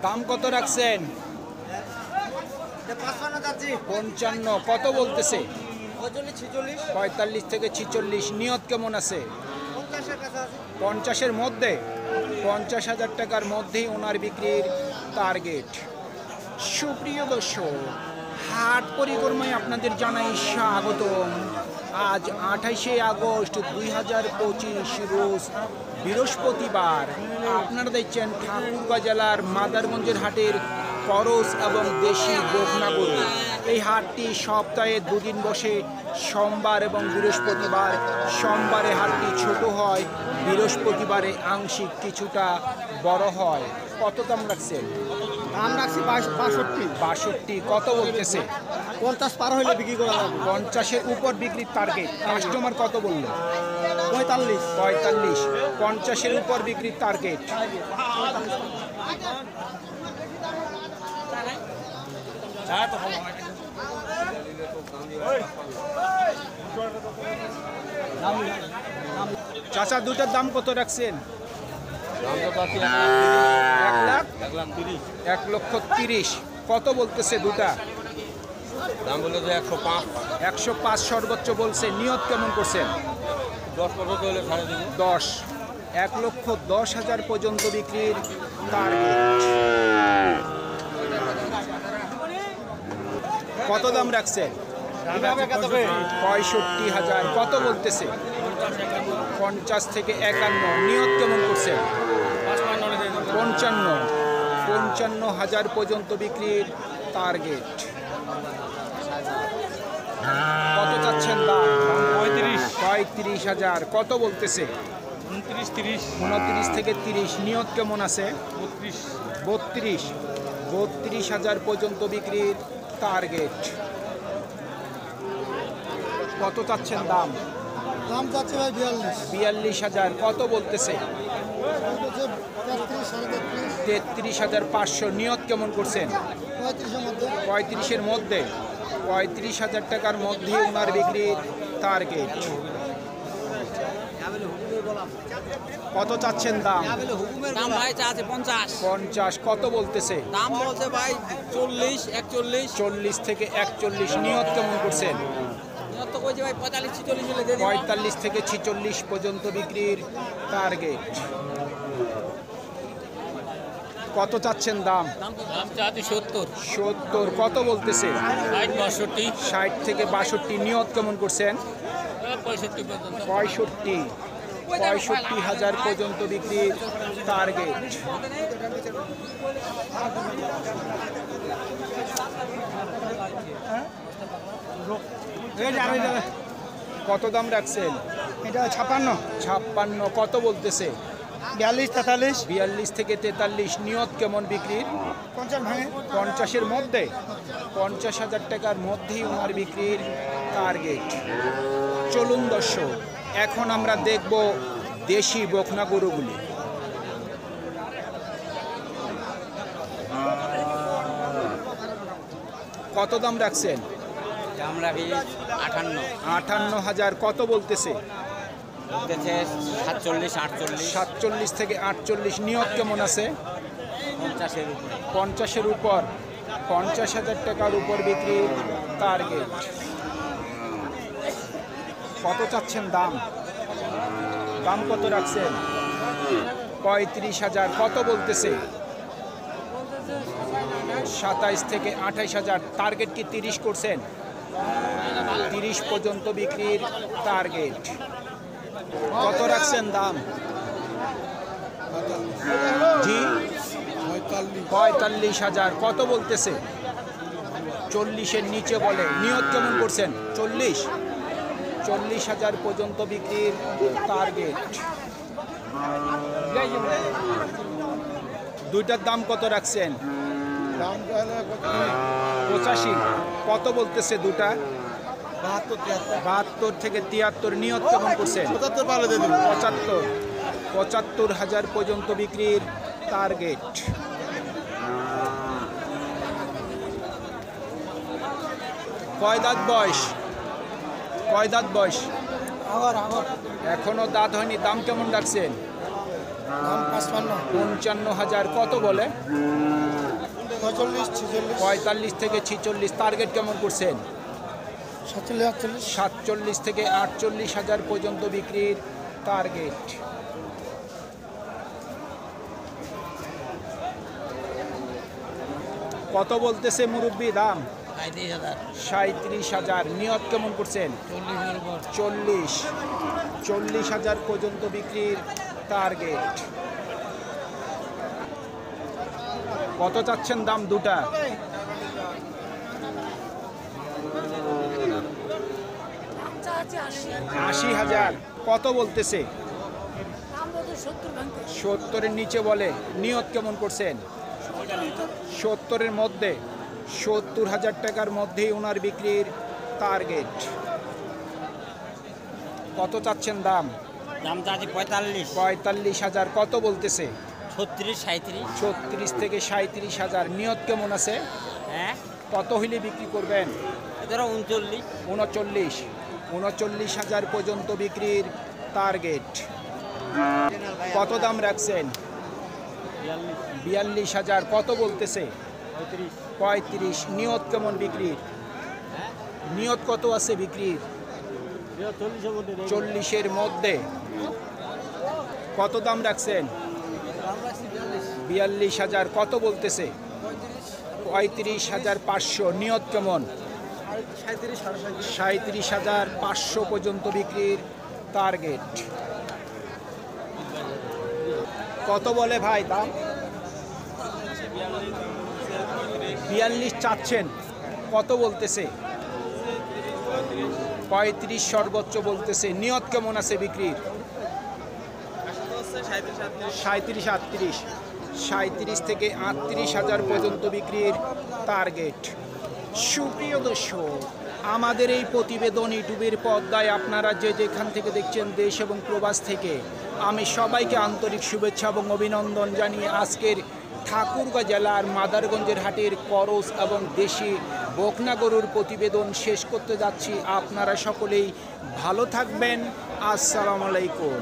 দাম কত রাখছেন? 55। কত বলতেছে? 45 থেকে 46। নিয়ত কেমন আছে? 50-এর মধ্যে। 50,000 টাকার মধ্যেই ওনার বিক্রির টার্গেট। সুপ্রিয় দর্শক, হাট পরিক্রমায় আপনাদের জানাই স্বাগতম। আজ 28শে আগস্ট 2025 রোজ বৃহস্পতিবার। আপনারা দেখছেন ঠাকুরগাঁ জেলার মাদারগঞ্জের হাটের করস এবং দেশি বকনা গরু। এই হাটটি সপ্তাহে দুদিন বসে, সোমবার এবং বৃহস্পতিবার। সোমবারে হাটটি ছোট হয়, বৃহস্পতিবারে আংশিক কিছুটা বড় হয়। কত দাম রাখছেন? দাম রাখছি 62। কত বলতেছে? 50 পার হইলে বিক্রি করা যাবে। 50-এর উপর বিক্রির টার্গেট। কাস্টমার কত বললো? 45। 50-এর উপর বিক্রির টার্গেট। চাচা, দুটার দাম কত রাখছেন? 1,30,000। কত বলতেছে দুটা? দাম বলে যে 105। 105 সর্বোচ্চ বলছে। নিয়ত কেমন করছেন? 10-15 হলে ছাড়ে দিব। 10। 1,10,000 পর্যন্ত বিক্রির টার্গেট। কত দাম রাখছেন? 65,000। কত বলতেছে? 50 থেকে 51। নিয়ত কেমন করছেন? 55,000 পর্যন্ত বিক্রির টার্গেট। কত চাচ্ছেন দাম? 35,000। কত বলতেছে? 29 থেকে 30। নিয়ত কেমন আছে? 32,000 পর্যন্ত বিক্রির টার্গেট। কত চাচ্ছেন দাম? দাম যাচ্ছে ভাই 42,000। কত বলতেছে? 33,500। নিয়ত কেমন করছেন? 35-এর মধ্যে। 35,000 টাকার মধ্যে ওনার বিক্রির টার্গেট। কত চাচ্ছেন দাম? দাম ভাই চাচ্ছে 50। কত বলতেছে? দাম বলছে ভাই 40, 41। 40 থেকে 41। নিয়ত কেমন করছেন? তো কইছে ভাই 45, 46 হলে দিয়ে দিন। 45 থেকে 46 পর্যন্ত বিক্রির টার্গেট। কত চাচ্ছেন দাম? দাম চাচ্ছে 70। কত বলতেছে? 60, 60 থেকে 62। নিয়ত কেমন করছেন? 65 পর্যন্ত। 65,000 পর্যন্ত বিক্রির টার্গেট। কত দাম রাখছেন? এটা 56। কত বলতেছে? 42, 43। 42 থেকে 43। নিয়ত কেমন বিক্রির? 50 ভাঙে। 50-এর মধ্যে। 50,000 টাকার মধ্যেই ওনার বিক্রির টার্গেট। চলুন দর্শক, এখন আমরা দেখব দেশি বকনা গরুগুলি। কত দাম রাখছেন? দাম রাখি 58। 58,000। কত বলতেছে? বলতেছে 47, 48। 47 থেকে 48। নিয়ত কেমন আছে? 50-এর উপরে। 50-এর উপর। 50,000 টাকার উপর বিক্রির টার্গেট। কত চাচ্ছেন দাম? দাম কত রাখছেন? 35,000। কত বলতেছে? 27 থেকে 28,000। টার্গেট কি 30 করছেন? 30 পর্যন্ত বিক্রির টার্গেট। কত রাখছেন দাম? জি, 45,000। কত বলতেছে? 40-এর নিচে বলে। নিয়ত কেমন করছেন? 40,000 পর্যন্ত বিক্রির টার্গেট। দুইটার দাম কত রাখছেন? 85। কত বলতেছে দুটা? 72 থেকে 73। নিয়ত কেমন করছেন? 75,000 পর্যন্ত বিক্রির টার্গেট। কয় দাঁত বয়স? কয় দাঁত বয়স? আগর এখনো দাঁত হয়নি। দাম কেমন রাখছেন? দাম 55,000 কত বলে? 45 46 45 থেকে 46। টার্গেট কেমন করছেন? 47 47 থেকে 48,000 পর্যন্ত বিক্রির টার্গেট। কত বলতেছে মুরব্বি দাম? 37,000। নিয়ত কেমন করছেন? 40,000 পর্যন্ত বিক্রির টার্গেট। কত চাচ্ছেন দাম দুটা? 80,000। কত বলতেছে? 70-এর নিচে বলে। নিয়ত কেমন করছেন? 70-এর মধ্যে। 70,000 টাকার মধ্যেই ওনার বিক্রির টার্গেট। কত চাচ্ছেন দাম? দাম চাচ্ছি 45, 45,000। কত বলতেছে? 36, 37। 36 থেকে 37,000। নিয়ত কেমন আছে? হ্যাঁ, কত হইলে বিক্রি করবেন? ধরো 39। 39,000 পর্যন্ত বিক্রির টার্গেট। কত দাম রাখছেন? 42,000। কত বলতেছে? 35। নিয়ত কেমন বিক্রির? নিয়ত কত আছে বিক্রির? 40-এর মধ্যে। কত দাম রাখছেন? 42,000। কত বলতেছে? 35,500। নিয়ত কেমন? 37,500 পর্যন্ত বিক্রির টার্গেট। কত বলে ভাই দাম? 42 চাচ্ছেন। কত বলতেছে? 35 সর্বোচ্চ বলতেছে। নিয়ত কেমন আছে বিক্রির? 37-38। 37 থেকে 38,000 পর্যন্ত বিক্রির টার্গেট। সুপ্রিয় দর্শক, আমাদের এই প্রতিবেদন ইউটিউবের পর্দায় আপনারা যে যেখান থেকে দেখছেন দেশ এবং প্রবাস থেকে, আমি সবাইকে আন্তরিক শুভেচ্ছা এবং অভিনন্দন জানিয়ে আজকের ঠাকুরগাঁও জেলার মাদারগঞ্জের হাটের করস এবং দেশি বকনা গরুর প্রতিবেদন শেষ করতে যাচ্ছি। আপনারা সকলেই ভালো থাকবেন। আসসালামু আলাইকুম।